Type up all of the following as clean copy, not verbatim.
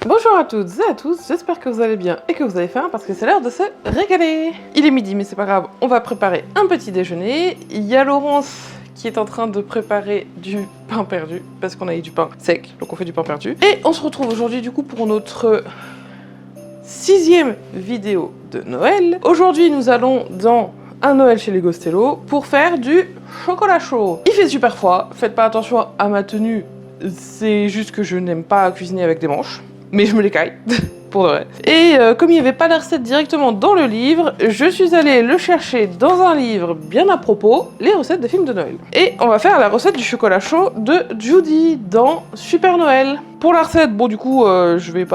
Bonjour à toutes et à tous, j'espère que vous allez bien et que vous avez faim parce que c'est l'heure de se régaler. Il est midi mais c'est pas grave, on va préparer un petit déjeuner. Il y a Laurence qui est en train de préparer du pain perdu parce qu'on a eu du pain sec, donc on fait du pain perdu. Et on se retrouve aujourd'hui du coup pour notre 6e vidéo de Noël. Aujourd'hui nous allons dans un Noël chez les Gostello pour faire du chocolat chaud. Il fait super froid, faites pas attention à ma tenue, c'est juste que je n'aime pas cuisiner avec des manches, mais je me les caille, pour de vrai. Et comme il n'y avait pas la recette directement dans le livre, je suis allée le chercher dans un livre bien à propos, les recettes des films de Noël. Et on va faire la recette du chocolat chaud de Judy dans Super Noël. Pour la recette, bon du coup, je vais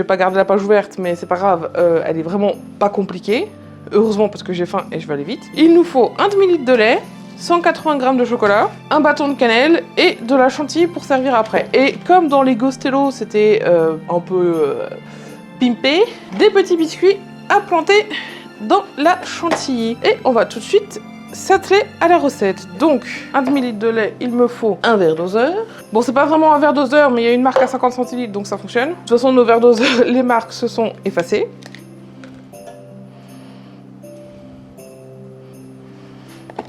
pas garder la page ouverte, mais c'est pas grave, elle est vraiment pas compliquée. Heureusement parce que j'ai faim et je vais aller vite. Il nous faut un demi-litre de lait, 180 g de chocolat, un bâton de cannelle et de la chantilly pour servir après. Et comme dans les Gostello c'était un peu pimpé, des petits biscuits à planter dans la chantilly. Et on va tout de suite s'atteler à la recette. Donc, un demi-litre de lait, il me faut un verre doseur. Bon, c'est pas vraiment un verre doseur, mais il y a une marque à 50 centilitres, donc ça fonctionne. De toute façon, nos verres doseurs, les marques se sont effacées.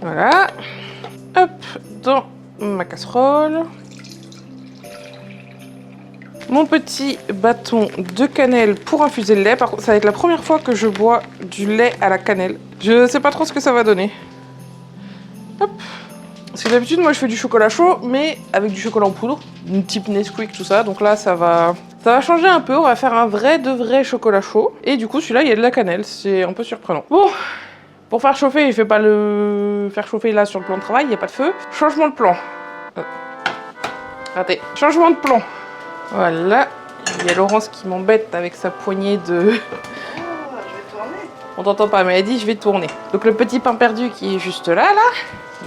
Voilà. Hop, dans ma casserole. Mon petit bâton de cannelle pour infuser le lait. Par contre, ça va être la première fois que je bois du lait à la cannelle. Je sais pas trop ce que ça va donner. Hop. Parce que d'habitude, moi, je fais du chocolat chaud, mais avec du chocolat en poudre, type Nesquik, tout ça. Donc là, ça va changer un peu. On va faire un vrai chocolat chaud. Et du coup, celui-là, il y a de la cannelle. C'est un peu surprenant. Bon. Pour faire chauffer, je vais pas le faire chauffer là sur le plan de travail, il n'y a pas de feu. Changement de plan. Raté. Changement de plan. Voilà. Il y a Laurence qui m'embête avec sa poignée de... Je vais tourner. On t'entend pas, mais elle dit je vais tourner. Donc le petit pain perdu qui est juste là.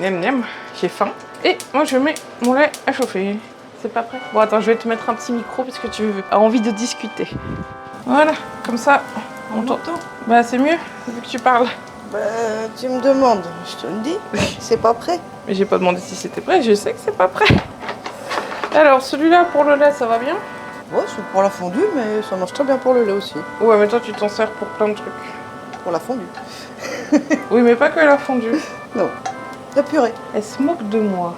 Nem nem. J'ai faim. Et moi je mets mon lait à chauffer. C'est pas prêt? Bon attends, je vais te mettre un petit micro parce que tu as envie de discuter. Voilà. Comme ça, on t'entend. Bah c'est mieux, vu que tu parles. Bah, tu me demandes, je te le dis, c'est pas prêt. Mais j'ai pas demandé si c'était prêt, je sais que c'est pas prêt. Alors, celui-là pour le lait, ça va bien? Ouais, c'est pour la fondue, mais ça marche très bien pour le lait aussi. Ouais, mais toi, tu t'en sers pour plein de trucs. Pour la fondue. Oui, mais pas que la fondue. Non, la purée. Elle se moque de moi.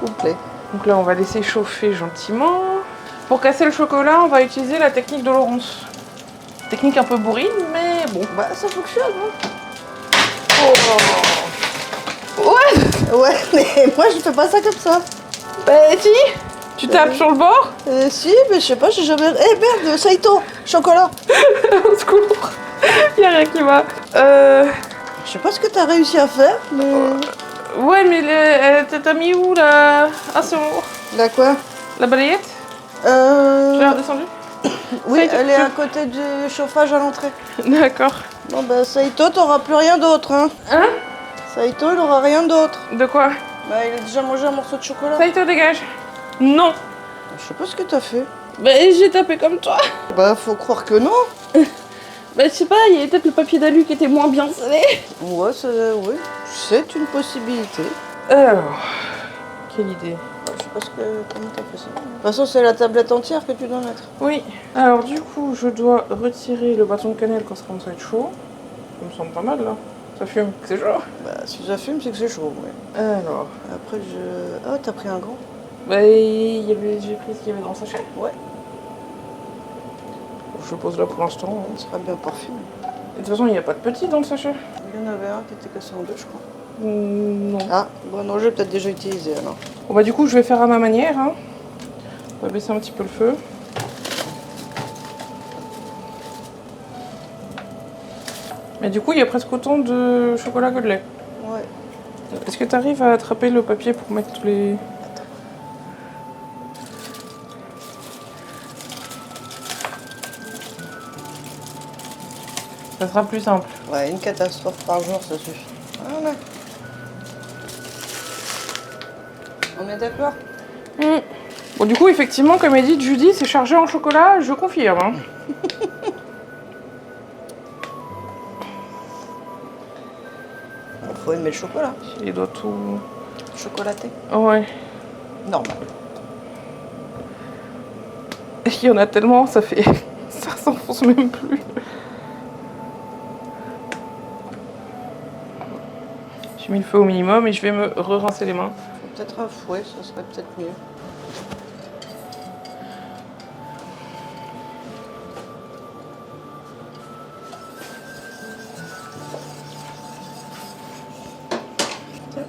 Complet. Donc là, on va laisser chauffer gentiment. Pour casser le chocolat, on va utiliser la technique de Laurence. Technique un peu bourrine, mais bon. Bah, ça fonctionne, hein. Oh. Ouais. Ouais, mais moi, je fais pas ça comme ça. Bah, si. Tu tapes sur le bord? Si, mais je sais pas, j'ai jamais... Eh merde, Saito, chocolat. Au secours. Y'a rien qui va. Je sais pas ce que t'as réussi à faire, mais... Ouais, mais t'as mis où là? Ah, c'est bon. La quoi? La balayette? Tu l'as redescendue? Oui, Saito, elle est à côté du chauffage à l'entrée. D'accord. Bon bah Saito, t'auras plus rien d'autre, hein. Hein? Saito, il aura rien d'autre. De quoi? Bah il a déjà mangé un morceau de chocolat. Saito, dégage. Non. Je sais pas ce que t'as fait. Bah, j'ai tapé comme toi. Bah faut croire que non. Bah, je sais pas, il y avait peut-être le papier d'alu qui était moins bien scellé. Ouais, oui, c'est une possibilité. Alors, quelle idée. Je sais pas comment t'as fait ça. De toute façon, c'est la tablette entière que tu dois mettre. Oui. Alors, du coup, je dois retirer le bâton de cannelle quand ça commence à être chaud. Ça me semble pas mal, là. Ça fume, c'est chaud. Bah, si ça fume, c'est que c'est chaud, ouais. Alors. Après, Ah, t'as pris un grand? Bah, j'ai pris ce qu'il y avait dans le sachet. Ouais. Je le pose là pour l'instant. Il sera bien parfumé. Et de toute façon, il n'y a pas de petit dans le sachet. Il y en avait un qui était cassé en deux, je crois. Non. Ah, bon, non, j'ai peut-être déjà utilisé, alors. Bon, bah, du coup, je vais faire à ma manière. Hein. On va baisser un petit peu le feu. Mais du coup, il y a presque autant de chocolat que de lait. Ouais. Est-ce que tu arrives à attraper le papier pour mettre tous les... Ça sera plus simple. Ouais, une catastrophe par jour, ça suffit. Voilà. On est d'accord? Bon, du coup, effectivement, comme elle dit Judy, c'est chargé en chocolat, je confirme. Hein. Faut aimer le chocolat. Il doit tout... Chocolaté? Ouais. Normal. Il y en a tellement, ça fait... s'enfonce même plus. J'ai mis le feu au minimum et je vais me re-rincer les mains. Peut-être un fouet, ça serait peut-être mieux.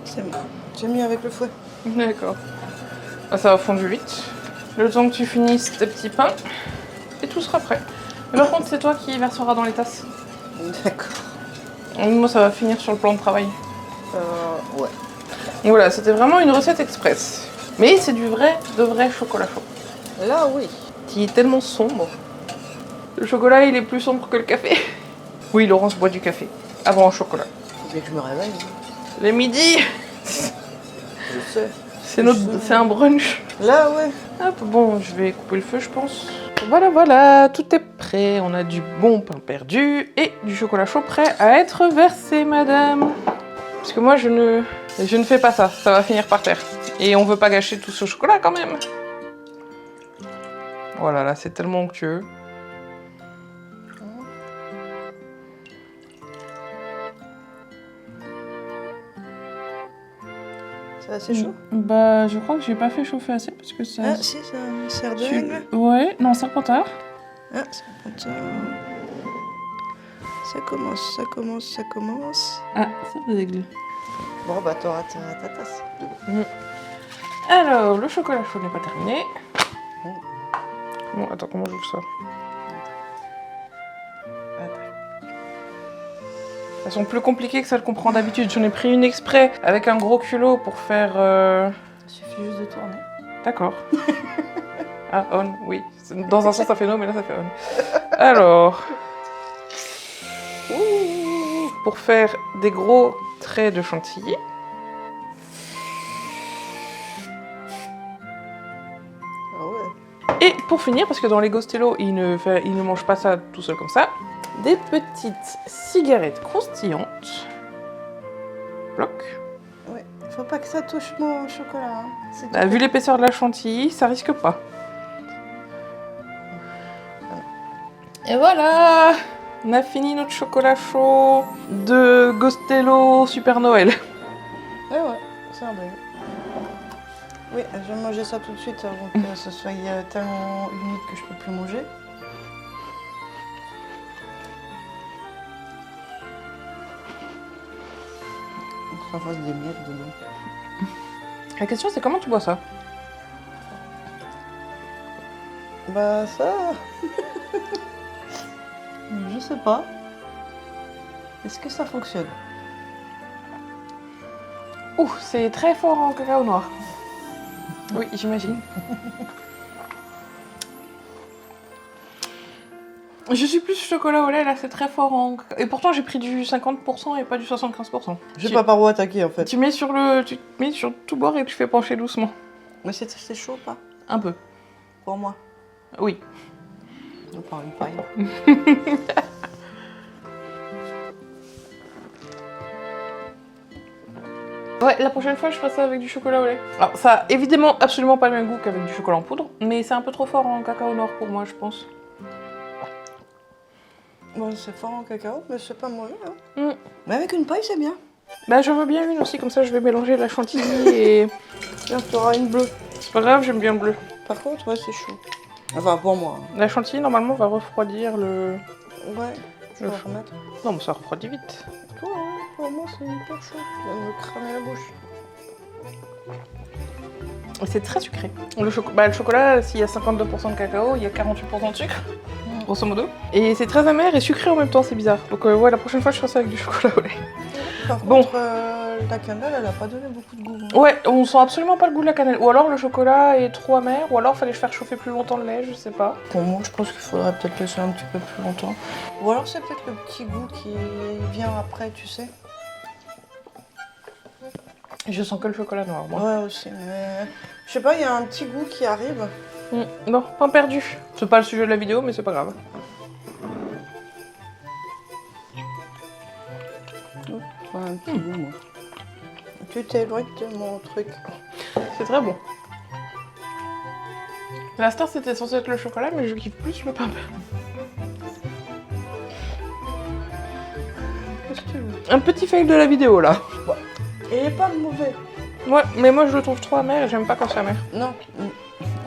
C'est bon. J'ai mis avec le fouet. D'accord. Ah, ça va fondre vite. Le temps que tu finisses tes petits pains et tout sera prêt. Mais par contre, c'est toi qui verseras dans les tasses. D'accord. Moi, ça va finir sur le plan de travail. Ouais. Donc voilà, c'était vraiment une recette express. Mais c'est du vrai, de vrai chocolat chaud. Là, oui. Qui est tellement sombre. Le chocolat, il est plus sombre que le café. Oui, Laurence boit du café. Avant au chocolat. Faut bien que je me réveille. Les midis, Je sais. c'est un brunch. Là, ouais. Hop, bon, je vais couper le feu, je pense. Voilà, tout est prêt. On a du bon pain perdu et du chocolat chaud prêt à être versé, madame. Parce que moi, je ne fais pas ça. Ça va finir par terre. Et on veut pas gâcher tout ce chocolat quand même. Voilà, là, c'est tellement onctueux. C'est assez chaud. Bah, je crois que j'ai pas fait chauffer assez parce que ça... Ah, si, c'est un cerf d'aigle. Ouais, non, serpentard. Ah, serpentard. Ça commence. Ah, cerf d'aigle. Bon, bah, t'auras ta tasse. Alors, le chocolat chaud n'est pas terminé. Bon, attends, comment j'ouvre ça? Elles sont plus compliquées que celles qu'on prend d'habitude. J'en ai pris une exprès avec un gros culot pour faire... Il suffit juste de tourner. D'accord. Ah, on, oui. Dans un sens, ça fait no, mais là, ça fait on. Alors... Pour faire des gros traits de chantilly. Ah ouais. Et pour finir, parce que dans les Gostello, ils ne mangent pas ça tout seul comme ça, des petites cigarettes croustillantes. Bloc. Ouais. Faut pas que ça touche mon chocolat. Hein. Bah, vu l'épaisseur de la chantilly, ça risque pas. Et voilà! On a fini notre chocolat chaud de Gostello Super Noël. Ouais, c'est un dingue. Oui, je vais manger ça tout de suite avant que ce soit tellement humide que je peux plus manger. On fasse des miettes dedans. La question, c'est comment tu bois ça? Bah ça... je sais pas. Est-ce que ça fonctionne? Ouh, c'est très fort en cacao noir. Oui, j'imagine. Je suis plus chocolat au lait, là c'est très fort en cacao. Et pourtant j'ai pris du 50% et pas du 75%. Je sais pas par où attaquer en fait. Tu mets sur tout bord et tu fais pencher doucement. Mais c'est chaud ou pas? Un peu. Pour moi. Oui. On prend une paille. Ouais, la prochaine fois je ferai ça avec du chocolat au lait. Alors ça a évidemment absolument pas le même goût qu'avec du chocolat en poudre, mais c'est un peu trop fort en cacao noir pour moi je pense. Bon, c'est fort en cacao, mais c'est pas mauvais. Hein. Mais avec une paille, c'est bien. Bah j'en veux bien une aussi, comme ça je vais mélanger la chantilly et... Tiens, tu auras une bleue. C'est pas grave, j'aime bien le bleu. Par contre, ouais, c'est chaud. Enfin, pour moi. La chantilly normalement va refroidir le... Ouais, je vais remettre. Non mais ça refroidit vite. Toi, hein, pour moi, c'est hyper chaud. Tu viens de me cramer la bouche. C'est très sucré. Le chocolat, s'il y a 52% de cacao, il y a 48% de sucre, grosso modo. Et c'est très amer et sucré en même temps, c'est bizarre. Donc ouais, la prochaine fois, je ferai ça avec du chocolat au lait. Par Bon. contre, la cannelle, elle a pas donné beaucoup de goût. Hein. Ouais, on sent absolument pas le goût de la cannelle. Ou alors le chocolat est trop amer, ou alors fallait faire chauffer plus longtemps le lait, je sais pas. Pour moi, je pense qu'il faudrait peut-être laisser un petit peu plus longtemps. Ou alors c'est peut-être le petit goût qui vient après, tu sais. Je sens que le chocolat noir, moi. Ouais, aussi, mais... Je sais pas, il y a un petit goût qui arrive. Bon, pain perdu. C'est pas le sujet de la vidéo, mais c'est pas grave. Ouais, un petit goût, moi. Tu t'éloignes de mon truc. C'est très bon. La star, c'était censé être le chocolat, mais je kiffe plus le pain perdu. qu'est-ce que tu veux? Un petit fail de la vidéo là. Il est pas mauvais. Ouais, mais moi je le trouve trop amer et j'aime pas quand c'est amer. Non,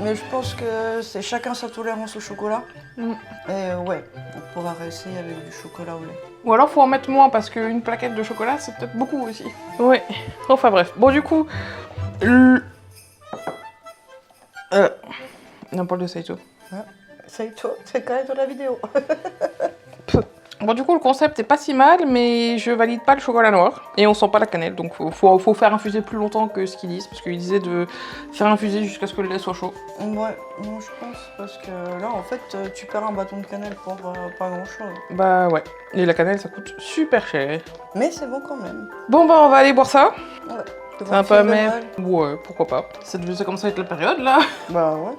mais je pense que c'est chacun sa tolérance au chocolat. Et ouais, on pourra réessayer avec du chocolat au lait. Ou alors faut en mettre moins parce qu'une plaquette de chocolat c'est peut-être beaucoup aussi. Ouais, enfin bref. Bon du coup... N'importe de Saito. C'est toi, c'est quand même de la vidéo. Bon du coup le concept est pas si mal mais je valide pas le chocolat noir et on sent pas la cannelle donc faut faire infuser plus longtemps que ce qu'ils disent parce qu'ils disaient de faire infuser jusqu'à ce que le lait soit chaud. Ouais, moi je pense parce que là en fait tu perds un bâton de cannelle pour pas grand chose. Bah ouais, et la cannelle ça coûte super cher. Mais c'est bon quand même. Bon bah on va aller boire ça. Ouais. C'est un peu amer. Ouais, pourquoi pas. Ça commence à être la période là. Bah ouais.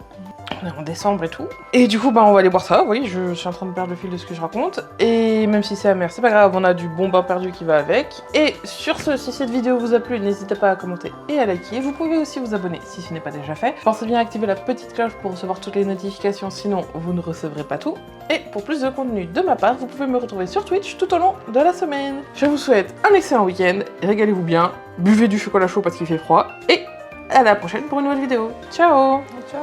On est en décembre et tout. Et du coup, bah, on va aller boire ça. Oui, je suis en train de perdre le fil de ce que je raconte. Et même si c'est amer, c'est pas grave, on a du bon bain perdu qui va avec. Et sur ce, si cette vidéo vous a plu, n'hésitez pas à commenter et à liker. Vous pouvez aussi vous abonner si ce n'est pas déjà fait. Pensez bien à activer la petite cloche pour recevoir toutes les notifications, sinon vous ne recevrez pas tout. Et pour plus de contenu de ma part, vous pouvez me retrouver sur Twitch tout au long de la semaine. Je vous souhaite un excellent week-end, régalez-vous bien, buvez du chocolat chaud parce qu'il fait froid, et à la prochaine pour une nouvelle vidéo. Ciao! Ciao.